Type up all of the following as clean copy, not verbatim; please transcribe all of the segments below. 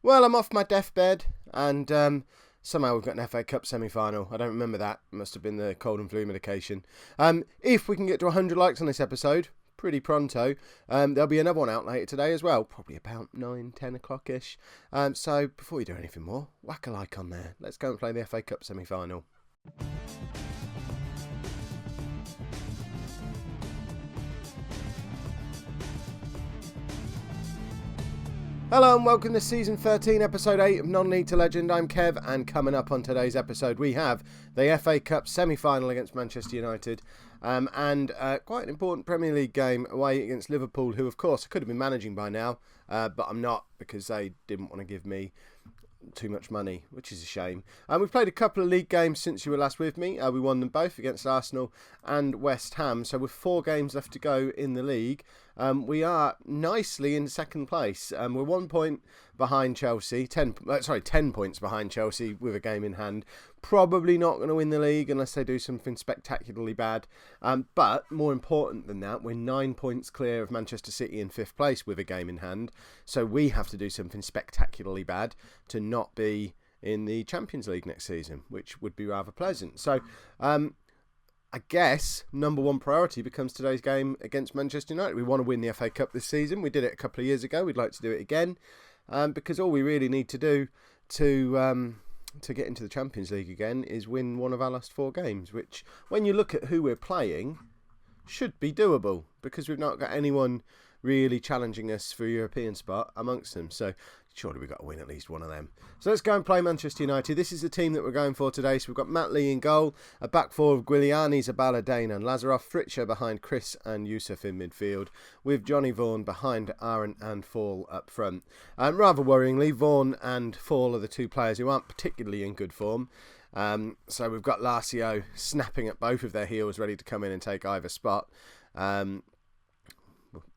Well, I'm off my deathbed, and somehow we've got an FA Cup semi-final. I don't remember that. It must have been the cold and flu medication. If we can get to 100 likes on this episode, pretty pronto, there'll be another one out later today as well, probably about 9-10 o'clock-ish. So before we do anything more, whack a like on there. Let's go and play the FA Cup semi-final. Hello and welcome to Season 13, Episode 8 of Non-League to Legend. I'm Kev, and coming up on today's episode we have the FA Cup semi-final against Manchester United and quite an important Premier League game away against Liverpool, who of course I could have been managing by now, but I'm not because they didn't want to give me too much money, which is a shame. We've played a couple of league games since you were last with me. We won them both against Arsenal and West Ham, so with 4 games left to go in the league, we are nicely in second place. We're 1 point behind Chelsea, 10 points behind Chelsea with a game in hand. Probably not going to win the league unless they do something spectacularly bad. But more important than that, we're 9 points clear of Manchester City in 5th place with a game in hand. So we have to do something spectacularly bad to not be in the Champions League next season, which would be rather pleasant. So I guess number one priority becomes today's game against Manchester United. We want to win the FA Cup this season. We did it a couple of years ago. We'd like to do it again because all we really need to do to get into the Champions League again is win one of our last 4 games, which, when you look at who we're playing, should be doable because we've not got anyone really challenging us for a European spot amongst them. So surely we've got to win at least one of them. So let's go and play Manchester United. This is the team that we're going for today. So we've got Matt Lee in goal, a back four of Guiliani, Zabala, Dane and Lazarov, Fritcher behind Chris and Yusuf in midfield, with Johnny Vaughan behind Aaron and Fall up front. Rather worryingly, Vaughan and Fall are the 2 players who aren't particularly in good form. So we've got Larsio snapping at both of their heels, ready to come in and take either spot.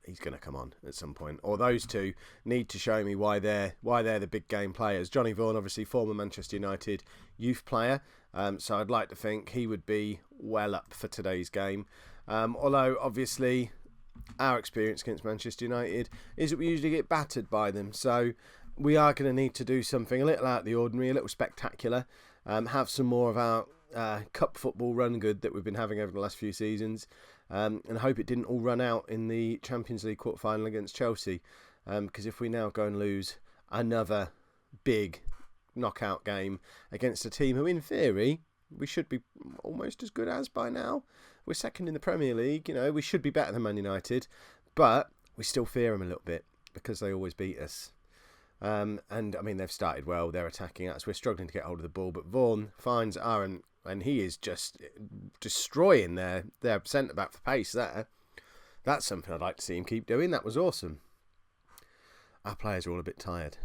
He's going to come on at some point, or those 2 need to show me why they're the big game players. Johnny Vaughan, obviously former Manchester United youth player, so I'd like to think he would be well up for today's game. Although obviously our experience against Manchester United is that we usually get battered by them, so we are going to need to do something a little out of the ordinary, a little spectacular, have some more of our cup football run good that we've been having over the last few seasons. And hope it didn't all run out in the Champions League quarter-final against Chelsea, because if we now go and lose another big knockout game against a team who, in theory, we should be almost as good as by now. We're second in the Premier League, we should be better than Man United, but we still fear them a little bit because they always beat us. And I mean, they've started well, they're attacking us, we're struggling to get hold of the ball, but Vaughan finds Aaron, and he is just destroying their centre-back for pace there. That's something I'd like to see him keep doing. That was awesome. Our players are all a bit tired.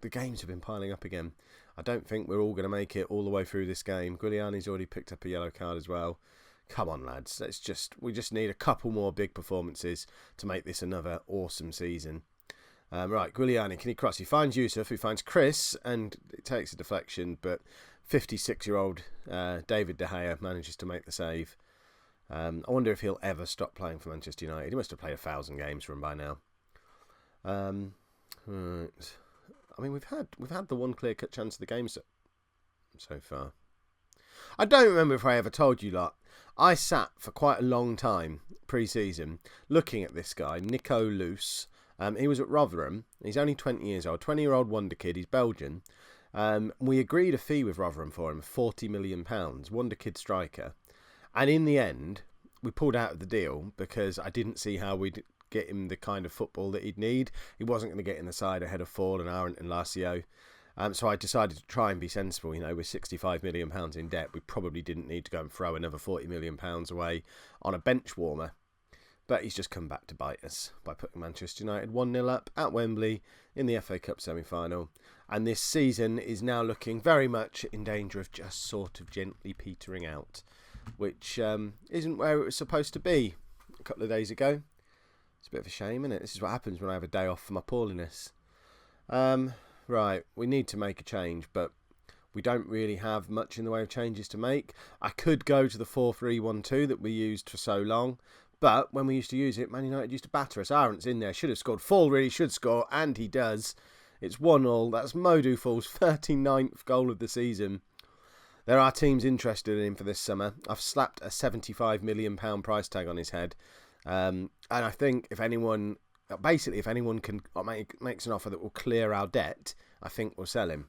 The games have been piling up again. I don't think we're all going to make it all the way through this game. Guiliani's already picked up a yellow card as well. Come on, lads. We just need a couple more big performances to make this another awesome season. Right, Guiliani, can he cross? He finds Yusuf, he finds Chris, and it takes a deflection, but 56-year-old David De Gea manages to make the save. I wonder if he'll ever stop playing for Manchester United. He must have played 1,000 games for him by now. Right. I mean, we've had the one clear-cut chance of the game so far. I don't remember if I ever told you lot. I sat for quite a long time pre-season looking at this guy, Nico Loos. He was at Rotherham. He's only 20 years old, 20-year-old wonder kid. He's Belgian. We agreed a fee with Rotherham for him, £40 million, wonder kid striker. And in the end, we pulled out of the deal because I didn't see how we'd get him the kind of football that he'd need. He wasn't going to get in the side ahead of Fall and Arendt and Larsio. So I decided to try and be sensible. We're £65 million in debt. We probably didn't need to go and throw another £40 million away on a bench warmer. But he's just come back to bite us by putting Manchester United 1-0 up at Wembley in the FA Cup semi-final. And this season is now looking very much in danger of just sort of gently petering out, which isn't where it was supposed to be a couple of days ago. It's a bit of a shame, isn't it? This is what happens when I have a day off for my poorliness. Right, we need to make a change, but we don't really have much in the way of changes to make. I could go to the 4-3-1-2 that we used for so long, but when we used to use it, Man United used to batter us. Arendt's in there, should have scored. Fall really should score, and he does. It's 1-1. That's Modou Fall's 39th goal of the season. There are teams interested in him for this summer. I've slapped a £75 million price tag on his head. And I think if anyone can makes an offer that will clear our debt, I think we'll sell him.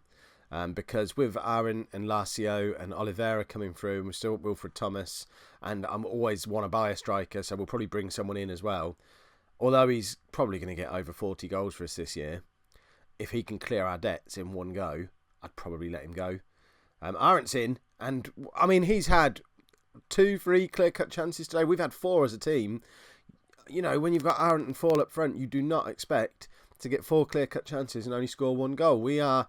Because with Aaron and Lacio and Oliveira coming through, and we've still got Wilfred Thomas, and I'm always want to buy a striker, so we'll probably bring someone in as well. Although he's probably going to get over 40 goals for us this year, if he can clear our debts in one go, I'd probably let him go. Arendt's in, and I mean, he's had 2-3 clear-cut chances today. We've had 4 as a team. You know, when you've got Arendt and Fall up front, you do not expect to get 4 clear-cut chances and only score 1 goal. We are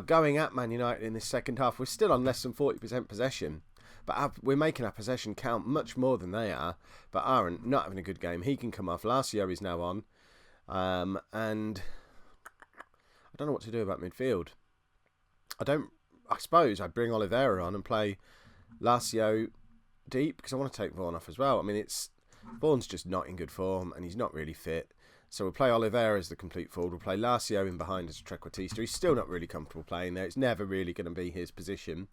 going at Man United in this second half. We're still on less than 40% possession, but we're making our possession count much more than they are. But Arendt not having a good game. He can come off. Lacio is now on, and I don't know what to do about midfield. I suppose I'd bring Oliveira on and play Lacio deep because I want to take Vaughan off as well. I mean, Vaughan's just not in good form and he's not really fit. So we'll play Oliveira as the complete forward. We'll play Lacio in behind as a trequartista. He's still not really comfortable playing there. It's never really going to be his position.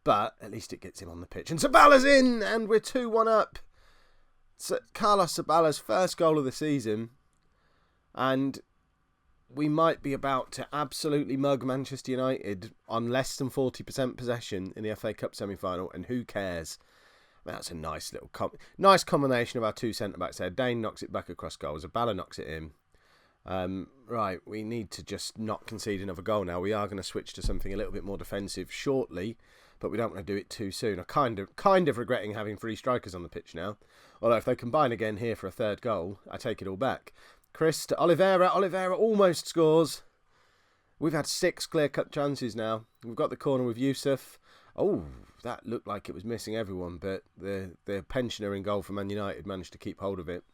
But at least it gets him on the pitch. And Sabala's in! And we're 2-1 up. So Carlos Sabala's first goal of the season. And we might be about to absolutely mug Manchester United on less than 40% possession in the FA Cup semi-final. And who cares? That's a nice little nice combination of our 2 centre-backs there. Dane knocks it back across goal. Zabala knocks it in. Right, we need to just not concede another goal now. We are going to switch to something a little bit more defensive shortly, but we don't want to do it too soon. I'm kind of regretting having 3 strikers on the pitch now. Although if they combine again here for a 3rd goal, I take it all back. Chris to Oliveira. Oliveira almost scores. We've had 6 clear-cut chances now. We've got the corner with Yusuf. Oh, that looked like it was missing everyone, but the pensioner in goal for Man United managed to keep hold of it.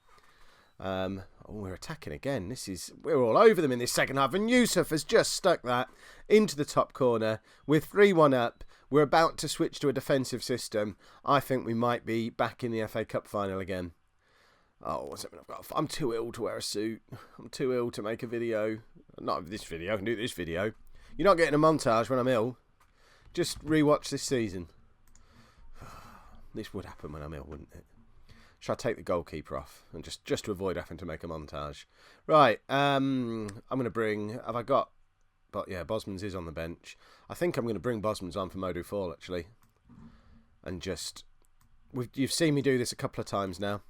We're attacking again. We're all over them in this second half, and Yusuf has just stuck that into the top corner. We're 3-1 up. We're about to switch to a defensive system. I think we might be back in the FA Cup final again. Oh, what's happening? I'm too ill to wear a suit. I'm too ill to make a video. Not this video. I can do this video. You're not getting a montage when I'm ill. Just rewatch this season. This would happen when I'm ill, wouldn't it? Should I take the goalkeeper off and just to avoid having to make a montage? Right. I'm going to bring. Have I got? But yeah, Bosmans is on the bench. I think I'm going to bring Bosmans on for Modou Fall actually, and you've seen me do this a couple of times now.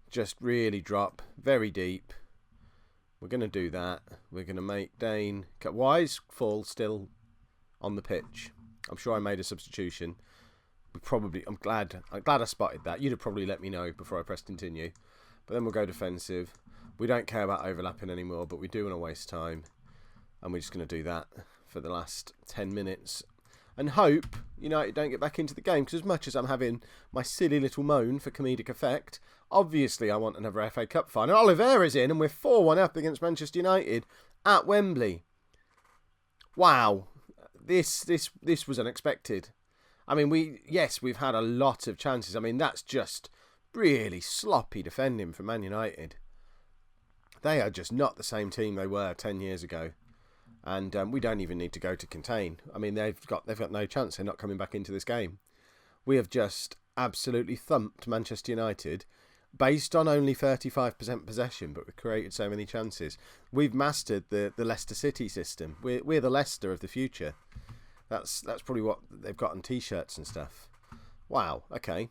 Just really drop very deep. We're going to do that. We're going to make Dane. Why is Fall still on the pitch? I'm sure I made a substitution. I'm glad I spotted that. You'd have probably let me know before I pressed continue. But then we'll go defensive. We don't care about overlapping anymore, but we do want to waste time. And we're just going to do that for the last 10 minutes. And hope United don't get back into the game. Because as much as I'm having my silly little moan for comedic effect, obviously I want another FA Cup final. Oliveira's in and we're 4-1 up against Manchester United at Wembley. Wow. This was unexpected. I mean, we've had a lot of chances. I mean, that's just really sloppy defending from Man United. They are just not the same team they were 10 years ago. And we don't even need to go to contain. I mean, they've got no chance. They're not coming back into this game. We have just absolutely thumped Manchester United based on only 35% possession, but we've created so many chances. We've mastered the Leicester City system. We're the Leicester of the future. That's probably what they've got on T-shirts and stuff. Wow, okay.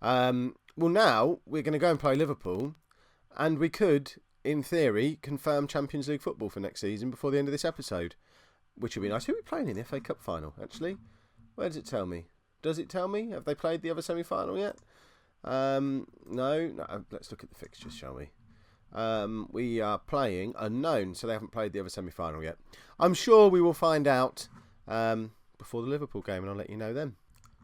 Well, now we're going to go and play Liverpool, and we could, in theory, confirm Champions League football for next season before the end of this episode, which would be nice. Who are we playing in the FA Cup final, actually? Where does it tell me? Does it tell me? Have they played the other semi-final yet? No. Let's look at the fixtures, shall we? We are playing unknown, so they haven't played the other semi-final yet. I'm sure we will find out before the Liverpool game, and I'll let you know then.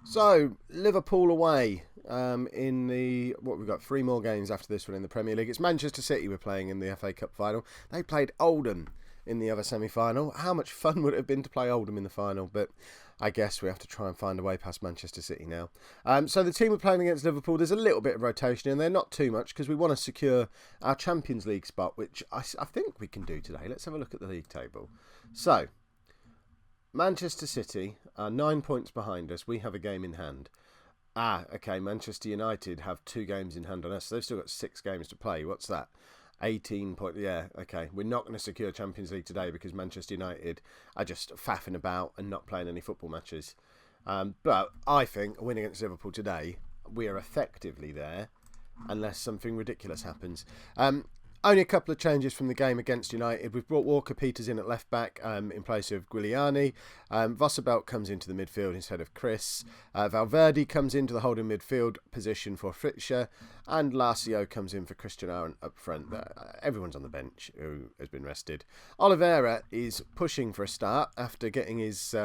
So, Liverpool away we've got 3 more games after this one in the Premier League. It's Manchester City we're playing in the FA Cup final. They played Oldham in the other semi-final. How much fun would it have been to play Oldham in the final? But I guess we have to try and find a way past Manchester City now. So the team we're playing against Liverpool, there's a little bit of rotation in there, not too much, because we want to secure our Champions League spot, which I think we can do today. Let's have a look at the league table. So, Manchester City are 9 points behind us. We have a game in hand. Okay, Manchester United have 2 games in hand on us. So they've still got 6 games to play. What's that? 18 points. Yeah, okay. We're not going to secure Champions League today because Manchester United are just faffing about and not playing any football matches. But I think a win against Liverpool today, we are effectively there unless something ridiculous happens. Only a couple of changes from the game against United. We've brought Walker-Peters in at left-back in place of Giuliani. Vossabelt comes into the midfield instead of Chris. Valverde comes into the holding midfield position for Fritzsche. And Larsio comes in for Christian Arendt up front. Everyone's on the bench who has been rested. Oliveira is pushing for a start after getting his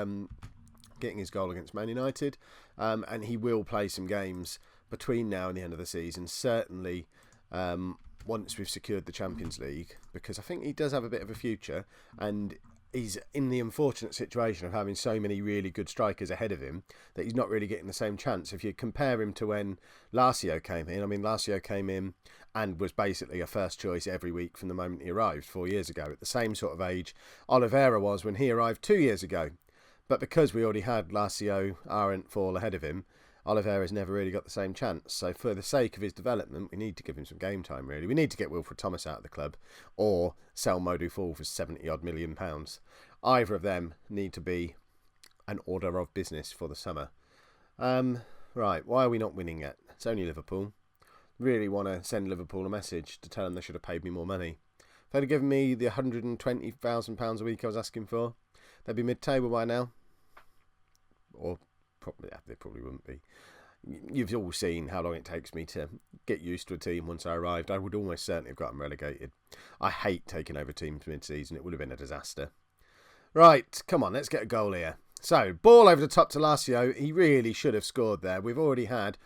goal against Man United. And he will play some games between now and the end of the season. Certainly... once we've secured the Champions League, because I think he does have a bit of a future, and he's in the unfortunate situation of having so many really good strikers ahead of him that he's not really getting the same chance. If you compare him to when Larsio came in, I mean, Larsio came in and was basically a first choice every week from the moment he arrived 4 years ago, at the same sort of age Oliveira was when he arrived 2 years ago. But because we already had Larsio, Arendt fall ahead of him, Oliveira's never really got the same chance. So for the sake of his development, we need to give him some game time, really. We need to get Wilfred Thomas out of the club or sell Modou Fall for 70-odd million pounds. Either of them need to be an order of business for the summer. Right, why are we not winning yet? It's only Liverpool. Really want to send Liverpool a message to tell them they should have paid me more money. If they'd have given me the £120,000 a week I was asking for, they'd be mid-table by now. Or... they probably wouldn't be. You've all seen how long it takes me to get used to a team once I arrived. I would almost certainly have got them relegated. I hate taking over teams mid-season. It would have been a disaster. Right, come on, let's get a goal here. So, ball over the top to Larsio. He really should have scored there. We've already had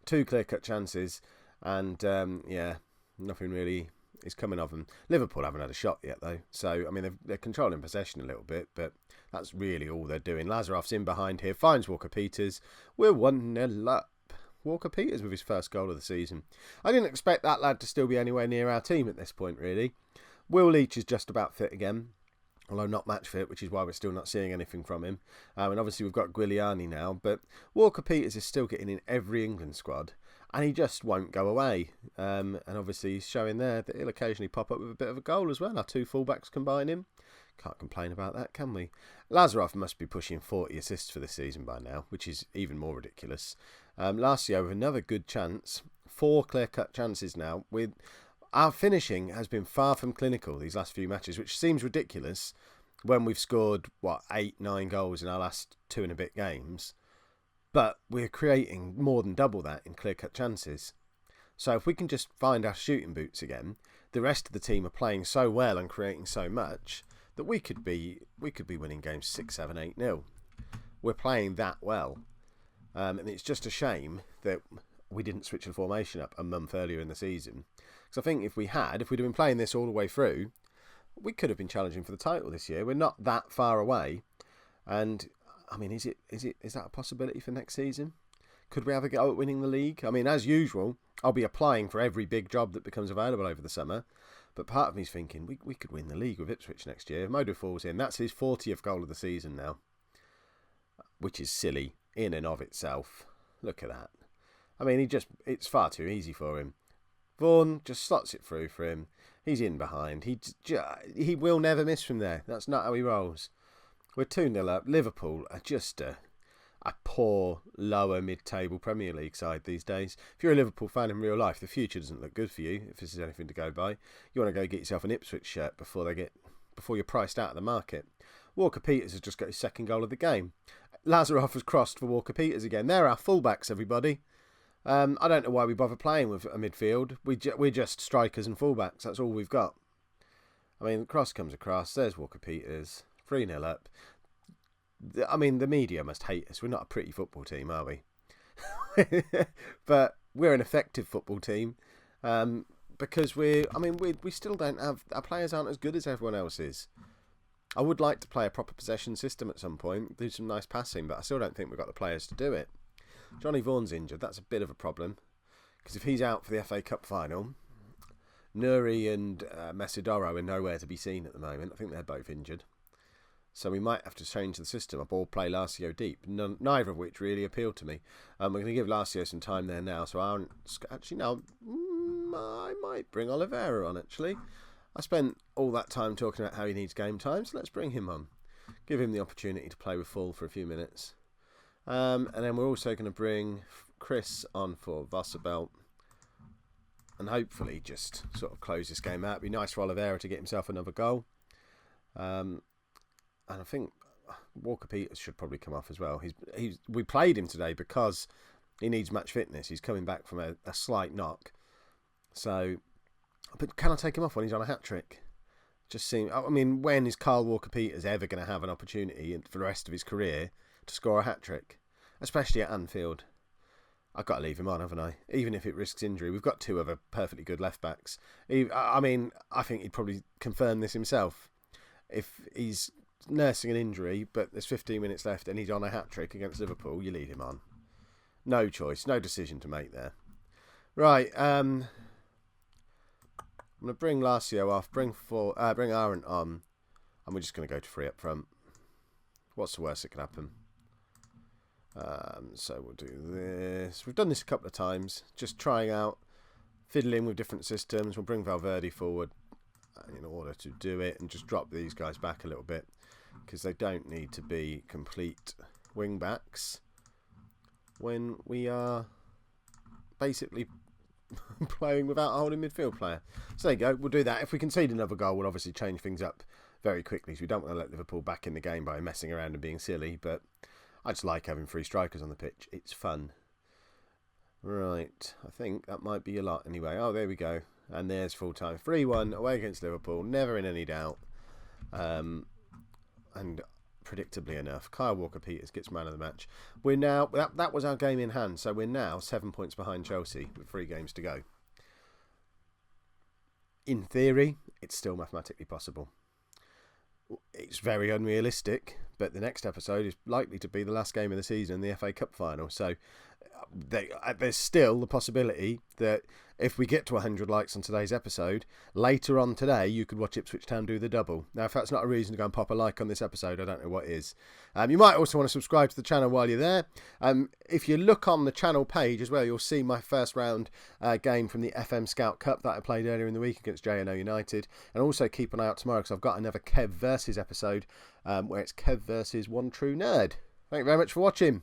2 clear-cut chances. And, nothing really is coming of them. Liverpool haven't had a shot yet, though. So, I mean, they're controlling possession a little bit, but that's really all they're doing. Lazarov's in behind here, finds Walker-Peters. We're 1-0 up. Walker-Peters with his first goal of the season. I didn't expect that lad to still be anywhere near our team at this point, really. Will Leach is just about fit again, although not match fit, which is why we're still not seeing anything from him. And obviously we've got Giuliani now, but Walker-Peters is still getting in every England squad. And he just won't go away. And obviously he's showing there that he'll occasionally pop up with a bit of a goal as well. Our 2 fullbacks combine him. Can't complain about that, can we? Lazarov must be pushing 40 assists for this season by now, which is even more ridiculous. Larsio with another good chance. 4 clear-cut chances now. Our finishing has been far from clinical these last few matches, which seems ridiculous when we've scored, 8-9 goals in our last 2 and a bit games. But we're creating more than double that in clear-cut chances. So if we can just find our shooting boots again, the rest of the team are playing so well and creating so much that we could be winning games 6-7, 8-0. We're playing that well. And it's just a shame that we didn't switch the formation up a month earlier in the season. Because I think if we'd have been playing this all the way through, we could have been challenging for the title this year. We're not that far away. And I mean, is that a possibility for next season? Could we have a go at winning the league? I mean, as usual, I'll be applying for every big job that becomes available over the summer. But part of me's thinking we could win the league with Ipswich next year. If Modou falls in, that's his 40th goal of the season now, which is silly in and of itself. Look at that. I mean, it's far too easy for him. Vaughan just slots it through for him. He's in behind. He will never miss from there. That's not how he rolls. We're 2-0 up. Liverpool are just a poor, lower mid-table Premier League side these days. If you're a Liverpool fan in real life, the future doesn't look good for you, if this is anything to go by. You want to go get yourself an Ipswich shirt before you're priced out of the market. Walker-Peters has just got his 2nd goal of the game. Lazarov has crossed for Walker-Peters again. They're our fullbacks, everybody. I don't know why we bother playing with a midfield. We're just strikers and fullbacks. That's all we've got. I mean, the cross comes across. There's Walker-Peters. 3-0 up. I mean, the media must hate us. We're not a pretty football team, are we? But we're an effective football team because we still don't have... Our players aren't as good as everyone else is. I would like to play a proper possession system at some point, do some nice passing, but I still don't think we've got the players to do it. Johnny Vaughan's injured. That's a bit of a problem, because if he's out for the FA Cup final, Nuri and Mesidoro are nowhere to be seen at the moment. I think they're both injured. So we might have to change the system. A ball play Lazio deep, neither of which really appealed to me. We're going to give Lazio some time there now. So I might bring Oliveira on, actually. I spent all that time talking about how he needs game time, so let's bring him on. Give him the opportunity to play with full for a few minutes. And then we're also going to bring Chris on for Wasserbelt. And hopefully just sort of close this game out. It'd be nice for Oliveira to get himself another goal. And I think Walker-Peters should probably come off as well. We played him today because he needs match fitness. He's coming back from a slight knock. So, but can I take him off when he's on a hat-trick? When is Kyle Walker-Peters ever going to have an opportunity for the rest of his career to score a hat-trick? Especially at Anfield. I've got to leave him on, haven't I? Even if it risks injury. We've got two other perfectly good left-backs. I think he'd probably confirm this himself. If he's nursing an injury, but there's 15 minutes left and he's on a hat-trick against Liverpool, you leave him on. No choice, no decision to make there. Right, I'm going to bring Lazio off, bring Arendt on, and we're just going to go to 3 up front. What's the worst that can happen? So we'll do this. We've done this a couple of times, just trying out, fiddling with different systems. We'll bring Valverde forward in order to do it and just drop these guys back a little bit because they don't need to be complete wing backs when we are basically playing without a holding midfield player. So there you go, we'll do that. If we concede another goal, we'll obviously change things up very quickly, so we don't want to let Liverpool back in the game by messing around and being silly, but I just like having 3 strikers on the pitch. It's fun. Right, I think that might be a lot anyway. Oh, there we go. And there's full time. 3-1 away against Liverpool. Never in any doubt. And predictably enough, Kyle Walker-Peters gets man of the match. We're now... That was our game in hand. So we're now 7 points behind Chelsea with 3 games to go. In theory, it's still mathematically possible. It's very unrealistic, but the next episode is likely to be the last game of the season, the FA Cup final. So there's still the possibility that if we get to 100 likes on today's episode, later on today you could watch Ipswich Town do the double. Now, if that's not a reason to go and pop a like on this episode, I don't know what is. You might also want to subscribe to the channel while you're there. If you look on the channel page as well, you'll see my first round game from the FM Scout Cup that I played earlier in the week against JNO United. And also keep an eye out tomorrow because I've got another Kev versus episode where it's Kev versus One True Nerd. Thank you very much for watching.